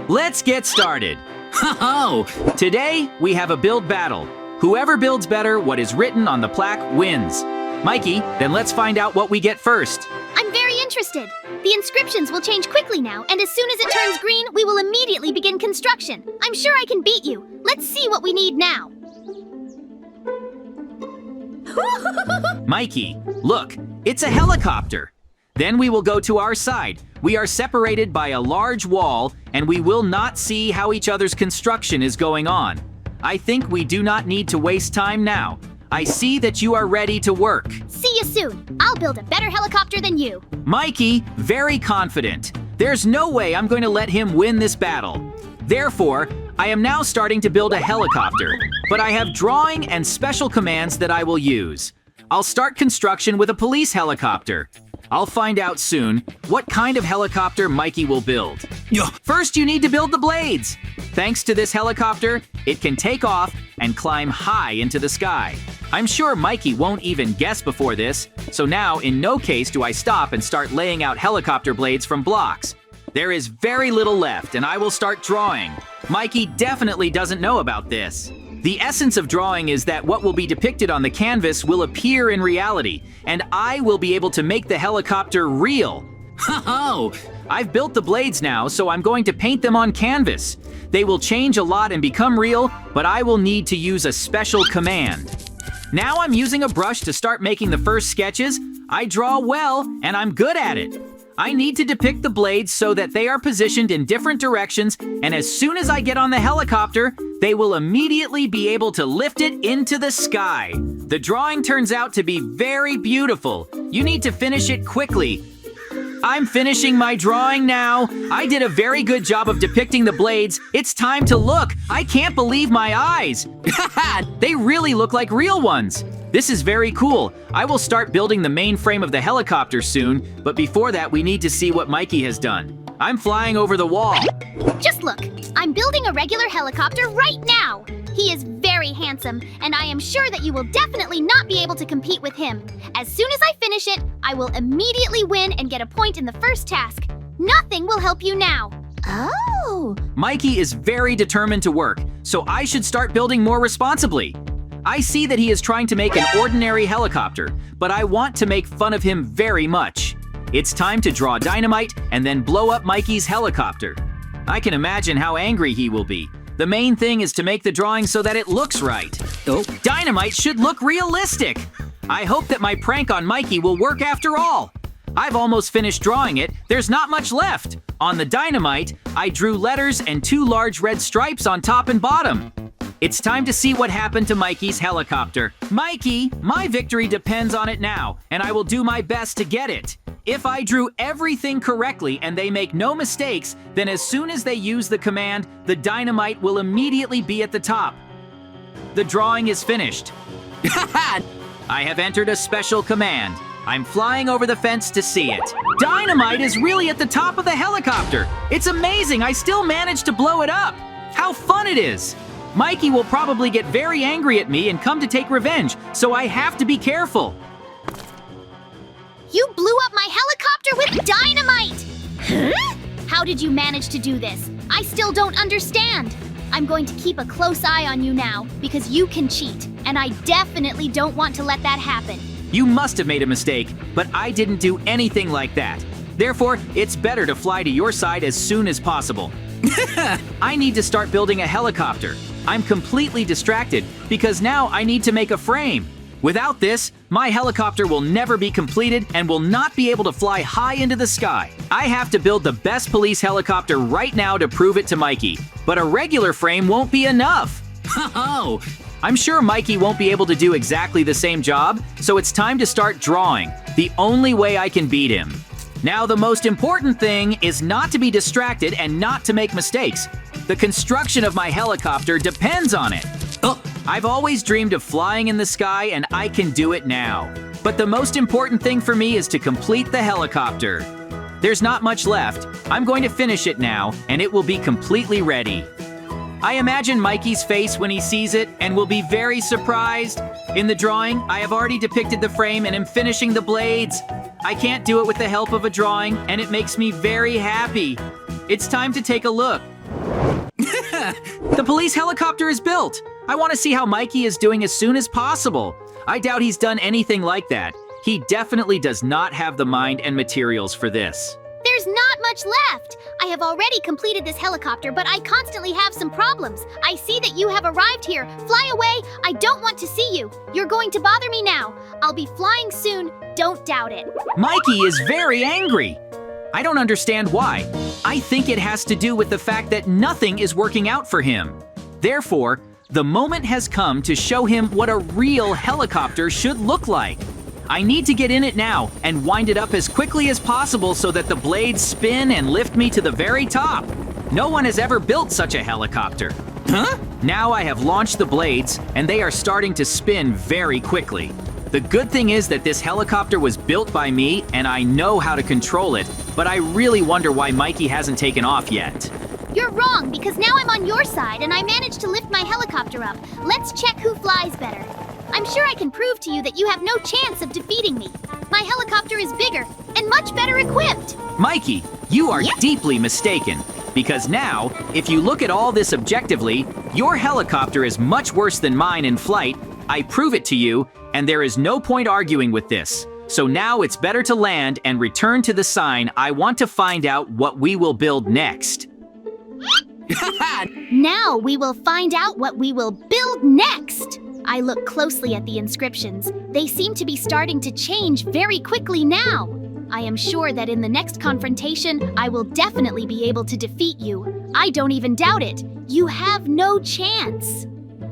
Let's get started. Ho-ho! Today, we have a build battle. Whoever builds better what is written on the plaque wins. Mikey, then let's find out what we get first. I'm very interested. The inscriptions will change quickly now, and as soon as it turns green, we will immediately begin construction. I'm sure I can beat you. Let's see what we need now. Mikey, look, it's a helicopter. Then we will go to our side. We are separated by a large wall, and we will not see how each other's construction is going on. I think we do not need to waste time now. I see that you are ready to work. See you soon. I'll build a better helicopter than you. Mikey, very confident. There's no way I'm going to let him win this battle. Therefore, I am now starting to build a helicopter, but I have drawing and special commands that I will use. I'll start construction with a police helicopter. I'll find out soon what kind of helicopter Mikey will build. First, you need to build the blades. Thanks to this helicopter, it can take off and climb high into the sky. I'm sure Mikey won't even guess before this, so now in no case do I stop and start laying out helicopter blades from blocks. There is very little left, and I will start drawing. Mikey definitely doesn't know about this. The essence of drawing is that what will be depicted on the canvas will appear in reality, and I will be able to make the helicopter real. Ho-ho! I've built the blades now, so I'm going to paint them on canvas. They will change a lot and become real, but I will need to use a special command. Now I'm using a brush to start making the first sketches. I draw well, and I'm good at it. I need to depict the blades so that they are positioned in different directions, and as soon as I get on the helicopter, they will immediately be able to lift it into the sky. The drawing turns out to be very beautiful. You need to finish it quickly. I'm finishing my drawing now. I did a very good job of depicting the blades. It's time to look. I can't believe my eyes. They really look like real ones. This is very cool. I will start building the main frame of the helicopter soon, but before that we need to see what Mikey has done. I'm flying over the wall. Just look. I'm building a regular helicopter right now. He is very handsome, and I am sure that you will definitely not be able to compete with him. As soon as I finish it, I will immediately win and get a point in the first task. Nothing will help you now. Oh! Mikey is very determined to work, so I should start building more responsibly. I see that he is trying to make an ordinary helicopter, but I want to make fun of him very much. It's time to draw dynamite and then blow up Mikey's helicopter. I can imagine how angry he will be. The main thing is to make the drawing so that it looks right. Oh, dynamite should look realistic. I hope that my prank on Mikey will work after all. I've almost finished drawing it. There's not much left. On the dynamite, I drew letters and 2 large red stripes on top and bottom. It's time to see what happened to Mikey's helicopter. Mikey, my victory depends on it now, and I will do my best to get it. If I drew everything correctly and they make no mistakes, then as soon as they use the command, the dynamite will immediately be at the top. The drawing is finished. I have entered a special command. I'm flying over the fence to see it. Dynamite is really at the top of the helicopter. It's amazing, I still managed to blow it up. How fun it is. Mikey will probably get very angry at me and come to take revenge, so I have to be careful. You blew up my helicopter with dynamite! Huh? How did you manage to do this? I still don't understand. I'm going to keep a close eye on you now, because you can cheat, and I definitely don't want to let that happen. You must have made a mistake, but I didn't do anything like that. Therefore, it's better to fly to your side as soon as possible. I need to start building a helicopter. I'm completely distracted because now I need to make a frame. Without this, my helicopter will never be completed and will not be able to fly high into the sky. I have to build the best police helicopter right now to prove it to Mikey, but a regular frame won't be enough. Oh, I'm sure Mikey won't be able to do exactly the same job, so it's time to start drawing, the only way I can beat him. Now, the most important thing is not to be distracted and not to make mistakes. The construction of my helicopter depends on it. Oh, I've always dreamed of flying in the sky, and I can do it now. But the most important thing for me is to complete the helicopter. There's not much left. I'm going to finish it now, and it will be completely ready. I imagine Mikey's face when he sees it and will be very surprised. In the drawing, I have already depicted the frame and am finishing the blades. I can't do it with the help of a drawing, and it makes me very happy. It's time to take a look. The police helicopter is built. I want to see how Mikey is doing as soon as possible. I doubt he's done anything like that. He definitely does not have the mind and materials for this. There's not much left. I have already completed this helicopter, but I constantly have some problems. I see that you have arrived here. Fly away. I don't want to see you. You're going to bother me now. I'll be flying soon. Don't doubt it. Mikey is very angry. I don't understand why. I think it has to do with the fact that nothing is working out for him. Therefore, the moment has come to show him what a real helicopter should look like. I need to get in it now and wind it up as quickly as possible so that the blades spin and lift me to the very top. No one has ever built such a helicopter. Huh? Now I have launched the blades and they are starting to spin very quickly. The good thing is that this helicopter was built by me and I know how to control it, but I really wonder why Mikey hasn't taken off yet. You're wrong, because now I'm on your side and I managed to lift my helicopter up. Let's check who flies better. I'm sure I can prove to you that you have no chance of defeating me. My helicopter is bigger and much better equipped. Mikey, you are deeply mistaken. Because now, if you look at all this objectively, your helicopter is much worse than mine in flight. I prove it to you, and there is no point arguing with this. So now it's better to land and return to the sign. I want to find out what we will build next. Now we will find out what we will build next. I look closely at the inscriptions. They seem to be starting to change very quickly now. I am sure that in the next confrontation, I will definitely be able to defeat you. I don't even doubt it. You have no chance.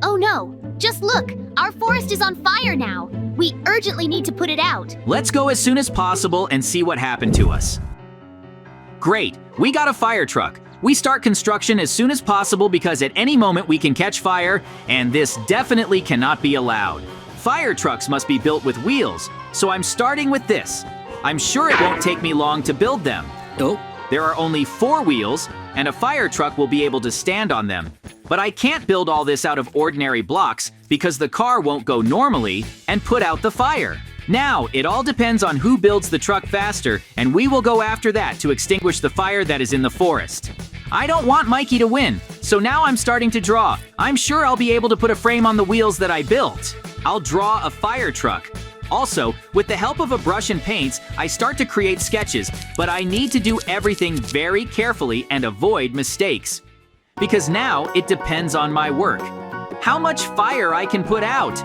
Oh no, just look. Our forest is on fire now. We urgently need to put it out. Let's go as soon as possible and see what happened to us. Great, we got a fire truck. We start construction as soon as possible because at any moment we can catch fire, and this definitely cannot be allowed. Fire trucks must be built with wheels, so I'm starting with this. I'm sure it won't take me long to build them. Oh. There are only 4 wheels, and a fire truck will be able to stand on them. But I can't build all this out of ordinary blocks because the car won't go normally and put out the fire. Now, it all depends on who builds the truck faster, and we will go after that to extinguish the fire that is in the forest. I don't want Mikey to win, so now I'm starting to draw. I'm sure I'll be able to put a frame on the wheels that I built. I'll draw a fire truck. Also, with the help of a brush and paints, I start to create sketches, but I need to do everything very carefully and avoid mistakes. Because now it depends on my work. How much fire I can put out?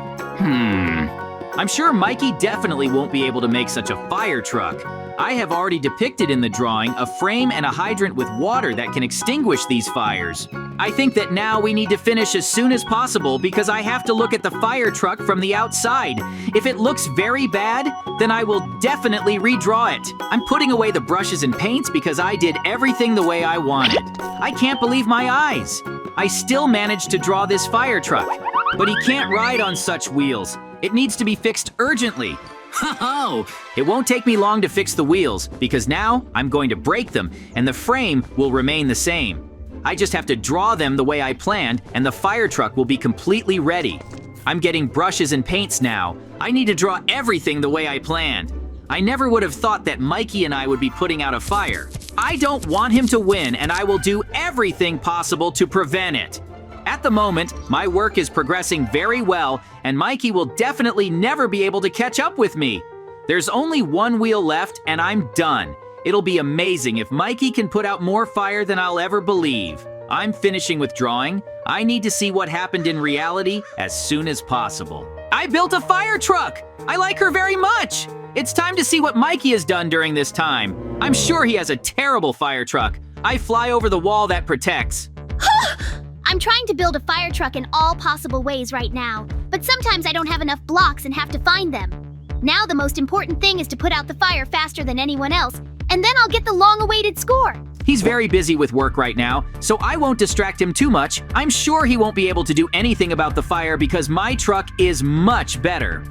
I'm sure Mikey definitely won't be able to make such a fire truck. I have already depicted in the drawing a frame and a hydrant with water that can extinguish these fires. I think that now we need to finish as soon as possible because I have to look at the fire truck from the outside. If it looks very bad, then I will definitely redraw it. I'm putting away the brushes and paints because I did everything the way I wanted. I can't believe my eyes. I still managed to draw this fire truck, but he can't ride on such wheels. It needs to be fixed urgently. Ho-ho! It won't take me long to fix the wheels because now I'm going to break them and the frame will remain the same. I just have to draw them the way I planned and the fire truck will be completely ready. I'm getting brushes and paints now. I need to draw everything the way I planned. I never would have thought that Mikey and I would be putting out a fire. I don't want him to win and I will do everything possible to prevent it. At the moment, my work is progressing very well, and Mikey will definitely never be able to catch up with me. There's only 1 wheel left, and I'm done. It'll be amazing if Mikey can put out more fire than I'll ever believe. I'm finishing with drawing. I need to see what happened in reality as soon as possible. I built a fire truck! I like her very much! It's time to see what Mikey has done during this time. I'm sure he has a terrible fire truck. I fly over the wall that protects. I'm trying to build a fire truck in all possible ways right now, but sometimes I don't have enough blocks and have to find them. Now the most important thing is to put out the fire faster than anyone else, and then I'll get the long-awaited score. He's very busy with work right now, so I won't distract him too much. I'm sure he won't be able to do anything about the fire because my truck is much better.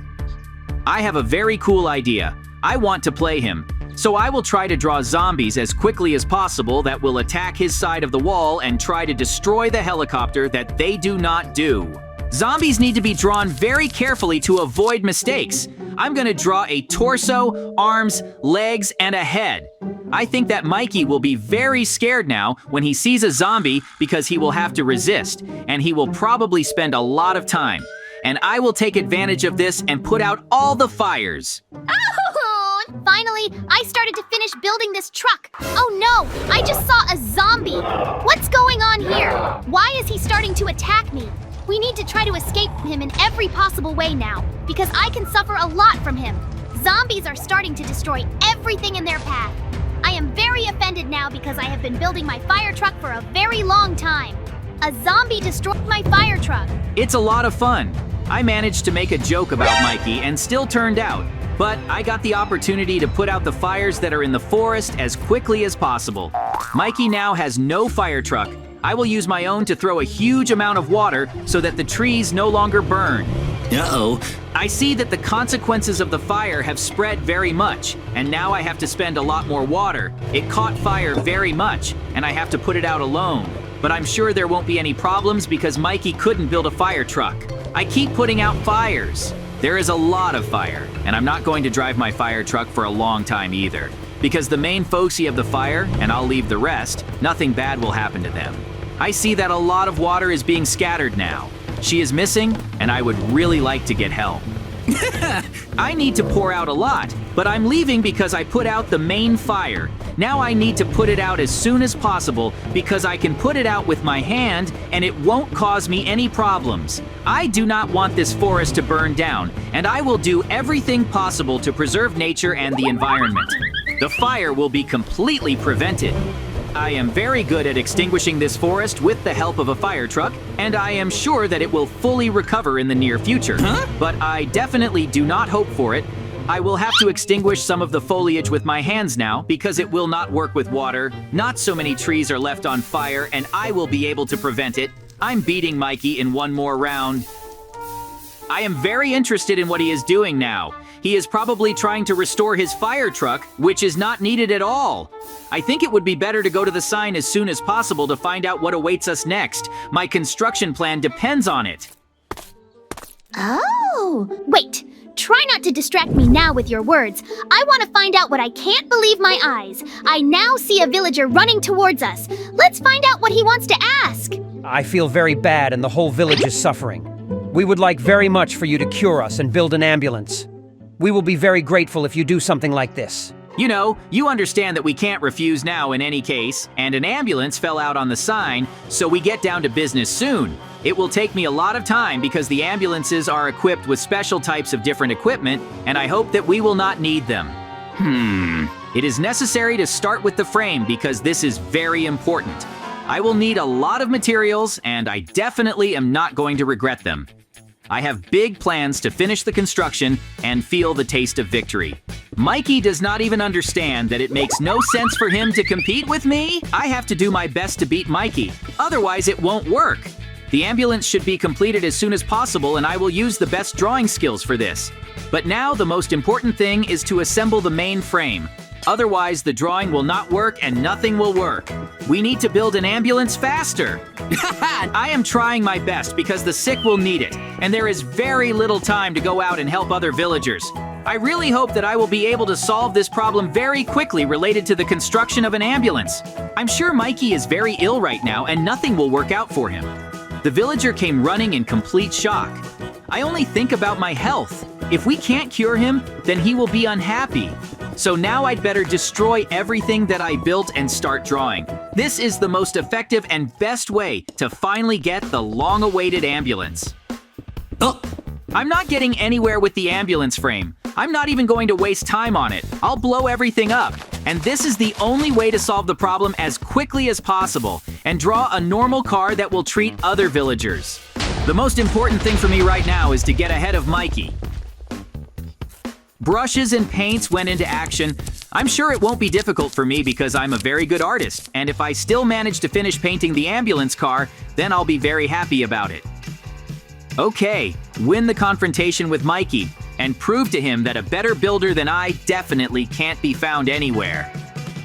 I have a very cool idea. I want to play him. So I will try to draw zombies as quickly as possible that will attack his side of the wall and try to destroy the helicopter that they do not do. Zombies need to be drawn very carefully to avoid mistakes. I'm gonna draw a torso, arms, legs, and a head. I think that Mikey will be very scared now when he sees a zombie because he will have to resist, and he will probably spend a lot of time. And I will take advantage of this and put out all the fires. Oh, finally, I started to finish building this truck. Oh no, I just saw a zombie. What's going on here? Why is he starting to attack me? We need to try to escape from him in every possible way now, because I can suffer a lot from him. Zombies are starting to destroy everything in their path. I am very offended now because I have been building my fire truck for a very long time. A zombie destroyed my fire truck. It's a lot of fun. I managed to make a joke about Mikey and still turned out, but I got the opportunity to put out the fires that are in the forest as quickly as possible. Mikey now has no fire truck. I will use my own to throw a huge amount of water so that the trees no longer burn. Uh-oh. I see that the consequences of the fire have spread very much, and now I have to spend a lot more water. It caught fire very much, and I have to put it out alone. But I'm sure there won't be any problems because Mikey couldn't build a fire truck. I keep putting out fires. There is a lot of fire, and I'm not going to drive my fire truck for a long time either. Because the main folksy of the fire, and I'll leave the rest, nothing bad will happen to them. I see that a lot of water is being scattered now. She is missing, and I would really like to get help. I need to pour out a lot, but I'm leaving because I put out the main fire. Now I need to put it out as soon as possible because I can put it out with my hand and it won't cause me any problems. I do not want this forest to burn down, and I will do everything possible to preserve nature and the environment. The fire will be completely prevented. I am very good at extinguishing this forest with the help of a fire truck, and I am sure that it will fully recover in the near future. But I definitely do not hope for it. I will have to extinguish some of the foliage with my hands now because it will not work with water. Not so many trees are left on fire, and I will be able to prevent it. I'm beating Mikey in one more round. I am very interested in what he is doing now. He is probably trying to restore his fire truck, which is not needed at all. I think it would be better to go to the sign as soon as possible to find out what awaits us next. My construction plan depends on it. Oh, wait. Try not to distract me now with your words. I want to find out what I can't believe my eyes. I now see a villager running towards us. Let's find out what he wants to ask. I feel very bad and the whole village is suffering. We would like very much for you to cure us and build an ambulance. We will be very grateful if you do something like this. You know, you understand that we can't refuse now in any case, and an ambulance fell out on the sign, so we get down to business soon. It will take me a lot of time because the ambulances are equipped with special types of different equipment, and I hope that we will not need them. It is necessary to start with the frame because this is very important. I will need a lot of materials, and I definitely am not going to regret them. I have big plans to finish the construction and feel the taste of victory. Mikey does not even understand that it makes no sense for him to compete with me. I have to do my best to beat Mikey, otherwise it won't work. The ambulance should be completed as soon as possible, and I will use the best drawing skills for this. But now the most important thing is to assemble the main frame. Otherwise, the drawing will not work and nothing will work. We need to build an ambulance faster. I am trying my best because the sick will need it, and there is very little time to go out and help other villagers. I really hope that I will be able to solve this problem very quickly related to the construction of an ambulance. I'm sure Mikey is very ill right now and nothing will work out for him. The villager came running in complete shock. I only think about my health. If we can't cure him, then he will be unhappy. So now I'd better destroy everything that I built and start drawing. This is the most effective and best way to finally get the long-awaited ambulance. Oh, I'm not getting anywhere with the ambulance frame. I'm not even going to waste time on it. I'll blow everything up. And this is the only way to solve the problem as quickly as possible and draw a normal car that will treat other villagers. The most important thing for me right now is to get ahead of Mikey. Brushes and paints went into action. I'm sure it won't be difficult for me because I'm a very good artist, and if I still manage to finish painting the ambulance car, then I'll be very happy about it. Okay, win the confrontation with Mikey, and prove to him that a better builder than I definitely can't be found anywhere.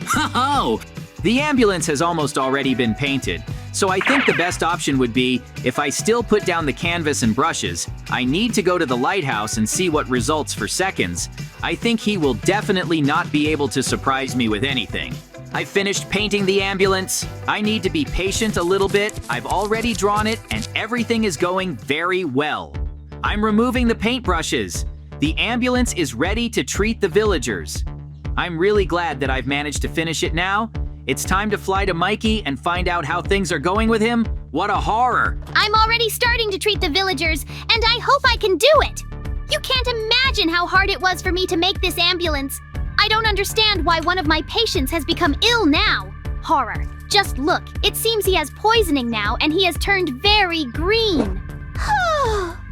Ho-ho! The ambulance has almost already been painted, So I think the best option would be, if I still put down the canvas and brushes, I need to go to the lighthouse and see what results for seconds. I think he will definitely not be able to surprise me with anything. I finished painting the ambulance. I need to be patient a little bit. I've already drawn it and everything is going very well. I'm removing the paintbrushes. The ambulance is ready to treat the villagers. I'm really glad that I've managed to finish it now. It's time to fly to Mikey and find out how things are going with him. What a horror! I'm already starting to treat the villagers, and I hope I can do it! You can't imagine how hard it was for me to make this ambulance. I don't understand why one of my patients has become ill now. Horror. Just look, it seems he has poisoning now, and he has turned very green.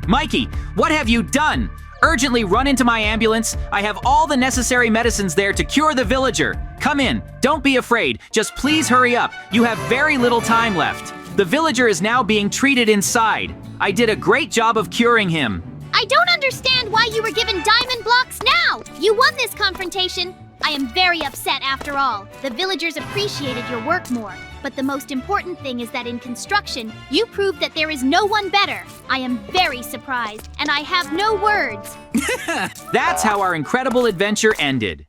Mikey, what have you done? Urgently run into my ambulance. I have all the necessary medicines there to cure the villager. Come in. Don't be afraid. Just please hurry up. You have very little time left. The villager is now being treated inside. I did a great job of curing him. I don't understand why you were given diamond blocks now. You won this confrontation. I am very upset after all. The villagers appreciated your work more. But the most important thing is that in construction, you proved that there is no one better. I am very surprised, and I have no words. That's how our incredible adventure ended.